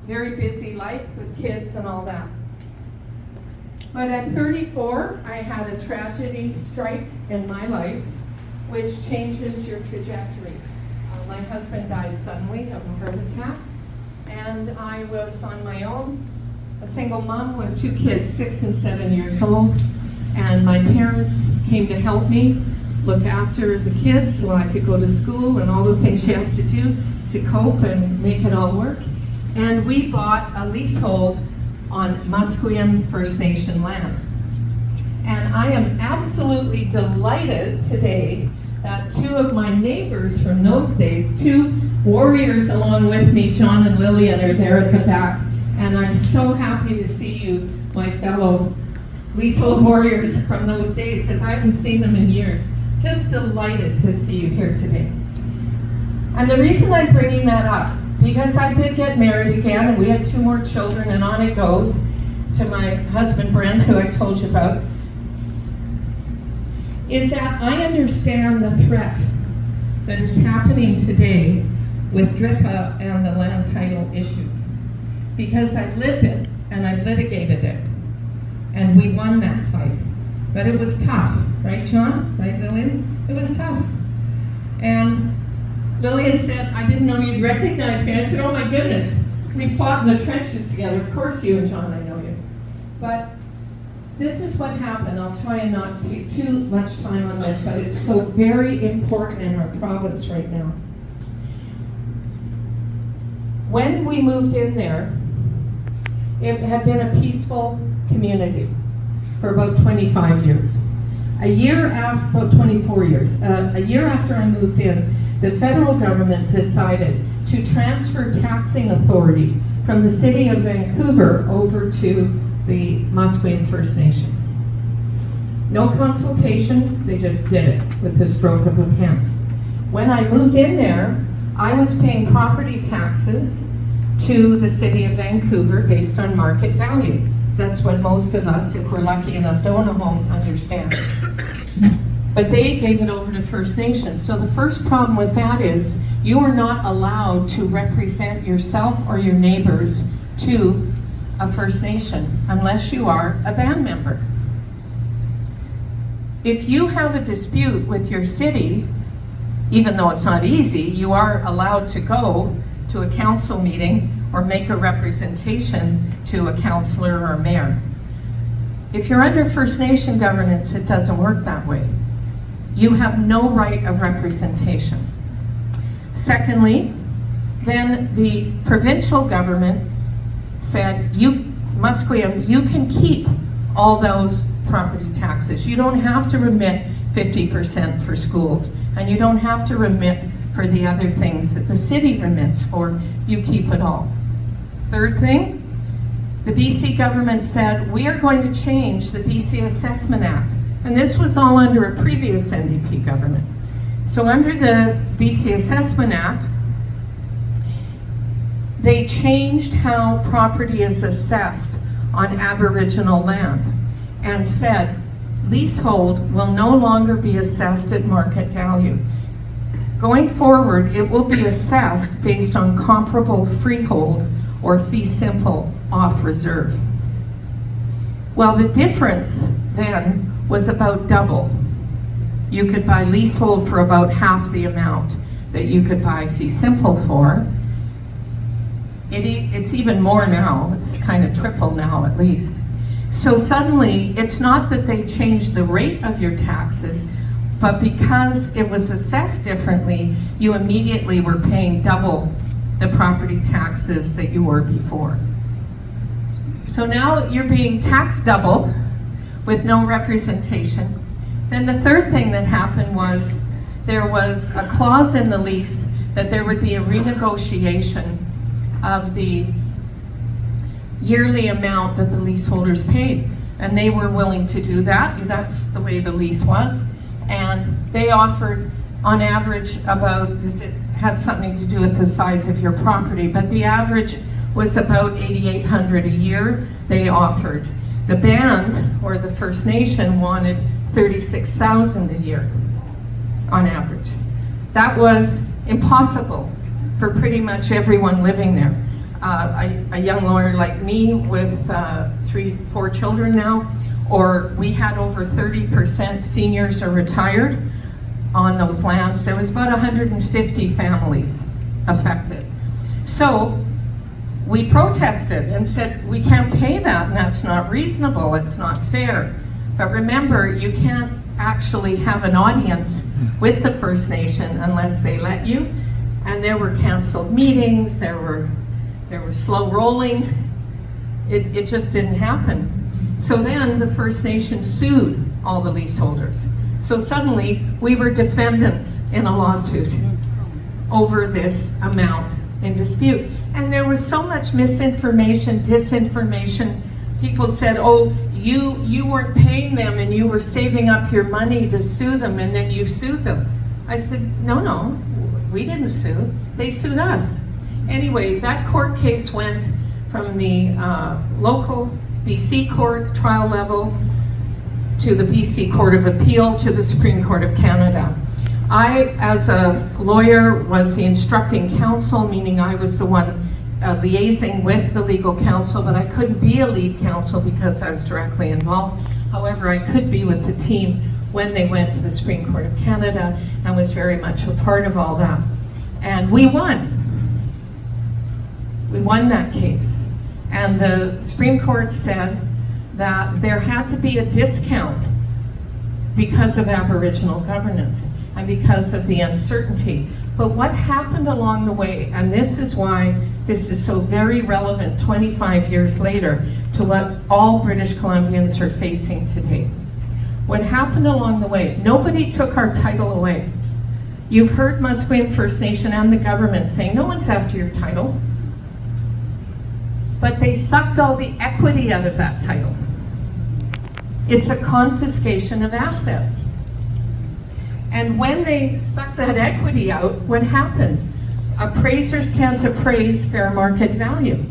very busy life with kids and all that. But at 34, I had a tragedy strike in my life, which changes your trajectory. My husband died suddenly of a heart attack, and I was on my own, a single mom with 2 kids, 6 and 7 years old, and my parents came to help me look after the kids so I could go to school and all the things you have to do to cope and make it all work. And we bought a leasehold on Musqueam First Nation land. And I am absolutely delighted today that 2 of my neighbors from those days, 2 warriors along with me, John and Lillian, are there at the back. And I'm so happy to see you, my fellow leasehold warriors from those days, because I haven't seen them in years. Just delighted to see you here today. And the reason I'm bringing that up, because I did get married again, and we had 2 more children, and on it goes, to my husband Brent, who I told you about, is that I understand the threat that is happening today with DRIPA and the land title issues. Because I've lived it, and I've litigated it, and we won that fight. But it was tough, right, John? Right, Lillian? It was tough. And Lillian said, I didn't know you'd recognize me. I said, oh my goodness, we fought in the trenches together. Of course you and John, I know you. But this is what happened. I'll try and not take too much time on this, but it's so very important in our province right now. When we moved in there, it had been a peaceful community for about 25 years. About 24 years. A year after I moved in, the federal government decided to transfer taxing authority from the city of Vancouver over to the Musqueam First Nation. No consultation, they just did it with the stroke of a pen. When I moved in there, I was paying property taxes to the city of Vancouver based on market value. That's what most of us, if we're lucky enough to own a home, understand. But they gave it over to First Nations. So the first problem with that is you are not allowed to represent yourself or your neighbors to a First Nation unless you are a band member. If you have a dispute with your city, even though it's not easy, you are allowed to go to a council meeting or make a representation to a councillor or mayor. If you're under First Nation governance, it doesn't work that way. You have no right of representation. Secondly, then the provincial government said, Musqueam, you can keep all those property taxes. You don't have to remit 50% for schools, and you don't have to remit for the other things that the city remits for. You keep it all. Third thing, the BC government said, we are going to change the BC Assessment Act. And this was all under a previous NDP government. So under the BC Assessment Act, they changed how property is assessed on Aboriginal land and said, leasehold will no longer be assessed at market value. Going forward, it will be assessed based on comparable freehold or fee simple off reserve. Well, the difference then was about double. You could buy leasehold for about half the amount that you could buy fee simple for. It's even more now. It's kind of triple now at least. So suddenly, it's not that they changed the rate of your taxes, but because it was assessed differently, you immediately were paying double the property taxes that you were before. So now you're being taxed double with no representation. Then the third thing that happened was there was a clause in the lease that there would be a renegotiation of the yearly amount that the leaseholders paid. And they were willing to do that. That's the way the lease was. And they offered, on average, it had something to do with the size of your property, but the average was about $8,800 a year they offered. The band, or the First Nation, wanted $36,000 a year, on average. That was impossible for pretty much everyone living there. a young lawyer like me with 4 children now, or we had over 30% seniors are retired on those lands. There was about 150 families affected. So we protested and said, we can't pay that, and that's not reasonable, it's not fair. But remember, you can't actually have an audience with the First Nation unless they let you. And there were canceled meetings, there was slow rolling. It just didn't happen. So then the First Nation sued all the leaseholders. So suddenly we were defendants in a lawsuit over this amount in dispute. And there was so much misinformation, disinformation. People said, oh, you weren't paying them and you were saving up your money to sue them and then you sued them. I said, no, we didn't sue. They sued us. Anyway, that court case went from the local BC court trial level to the BC Court of Appeal to the Supreme Court of Canada. I, as a lawyer, was the instructing counsel, meaning I was the one liaising with the legal counsel, but I couldn't be a lead counsel because I was directly involved. However, I could be with the team when they went to the Supreme Court of Canada and was very much a part of all that. And we won. We won that case. And the Supreme Court said that there had to be a discount because of Aboriginal governance and because of the uncertainty. But what happened along the way, and this is why this is so very relevant 25 years later to what all British Columbians are facing today. What happened along the way, nobody took our title away. You've heard Musqueam First Nation and the government saying, no one's after your title. But they sucked all the equity out of that title. It's a confiscation of assets. And when they suck that equity out, what happens? Appraisers can't appraise fair market value.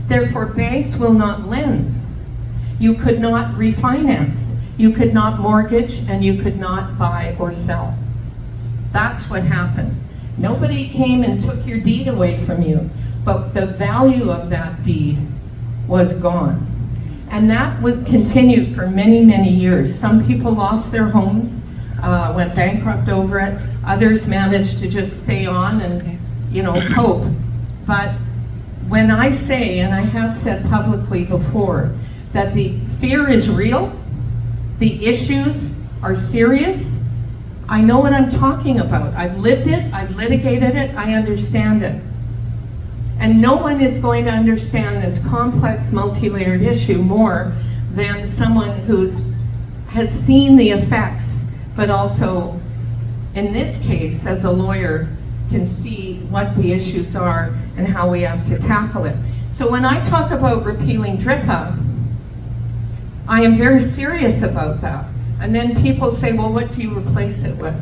Therefore, banks will not lend. You could not refinance. You could not mortgage, and you could not buy or sell. That's what happened. Nobody came and took your deed away from you, but the value of that deed was gone. And that would continue for many, many years. Some people lost their homes, went bankrupt over it. Others managed to just stay on and, cope. But when I say, and I have said publicly before, that the fear is real, the issues are serious, I know what I'm talking about. I've lived it, I've litigated it, I understand it. And no one is going to understand this complex, multi-layered issue more than someone has seen the effects, but also, in this case, as a lawyer, can see what the issues are and how we have to tackle it. So when I talk about repealing DRIPA, I am very serious about that. And then people say, well, what do you replace it with?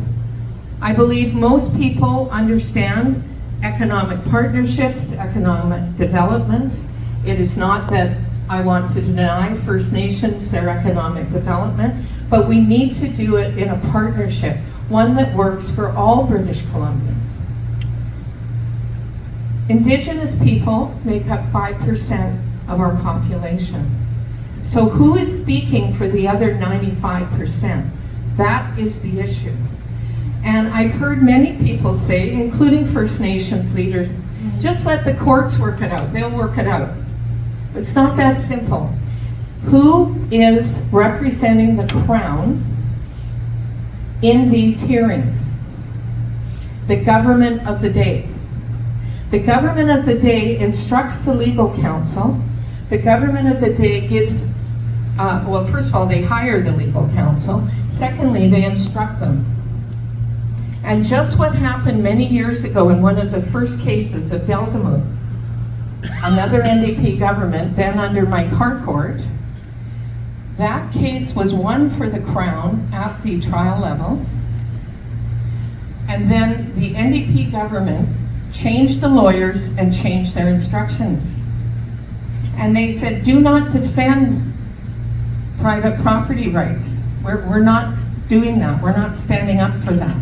I believe most people understand economic partnerships, economic development. It is not that I want to deny First Nations their economic development, but we need to do it in a partnership, one that works for all British Columbians. Indigenous people make up 5% of our population. So who is speaking for the other 95%? That is the issue. And I've heard many people say, including First Nations leaders, just let the courts work it out. They'll work it out. It's not that simple. Who is representing the Crown in these hearings? The government of the day. The government of the day instructs the legal counsel. The government of the day gives, well, first of all, they hire the legal counsel. Secondly, they instruct them. And just what happened many years ago in one of the first cases of Delgamuukw, another NDP government, then under Mike Harcourt, that case was won for the Crown at the trial level. And then the NDP government changed the lawyers and changed their instructions. And they said, do not defend private property rights. We're not doing that. We're not standing up for that.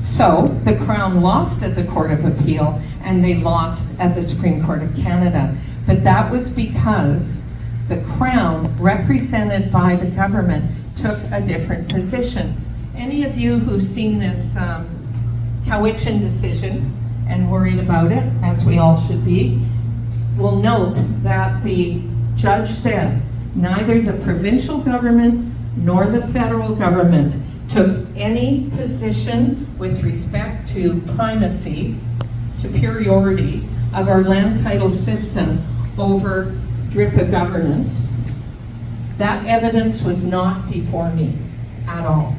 So the Crown lost at the Court of Appeal, and they lost at the Supreme Court of Canada. But that was because the Crown, represented by the government, took a different position. Any of you who've seen this Cowichan decision and worried about it, as we all should be, will note that the judge said neither the provincial government nor the federal government took any position with respect to primacy, superiority of our land title system over DRIPA governance. That evidence was not before me at all.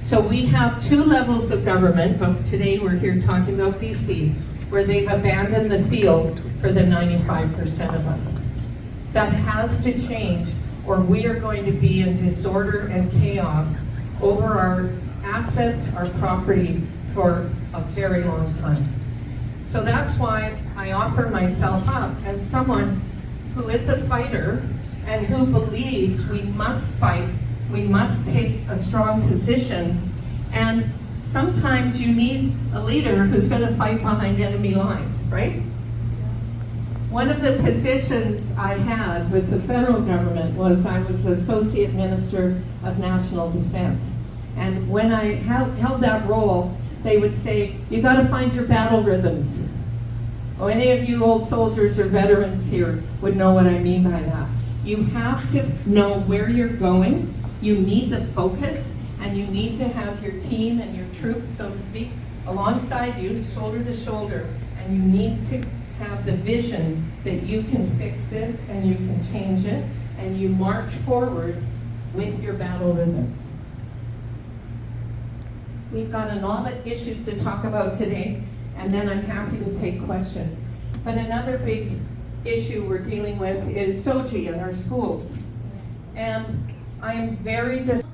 So we have two levels of government, but today we're here talking about BC, where they've abandoned the field for the 95% of us. That has to change, or we are going to be in disorder and chaos over our assets, our property, for a very long time. So that's why I offer myself up as someone who is a fighter and who believes we must fight, we must take a strong position, and sometimes you need a leader who's going to fight behind enemy lines, right? One of the positions I had with the federal government was I was Associate Minister of National Defense. And when I held that role, they would say, you got to find your battle rhythms. Oh, any of you old soldiers or veterans here would know what I mean by that. You have to know where you're going, you need the focus, and you need to have your team and your troops, so to speak, alongside you, shoulder to shoulder, and you need to have the vision that you can fix this and you can change it, and you march forward with your battle rhythms. We've got a lot of issues to talk about today, and then I'm happy to take questions. But another big issue we're dealing with is SOGI in our schools. And I am very disappointed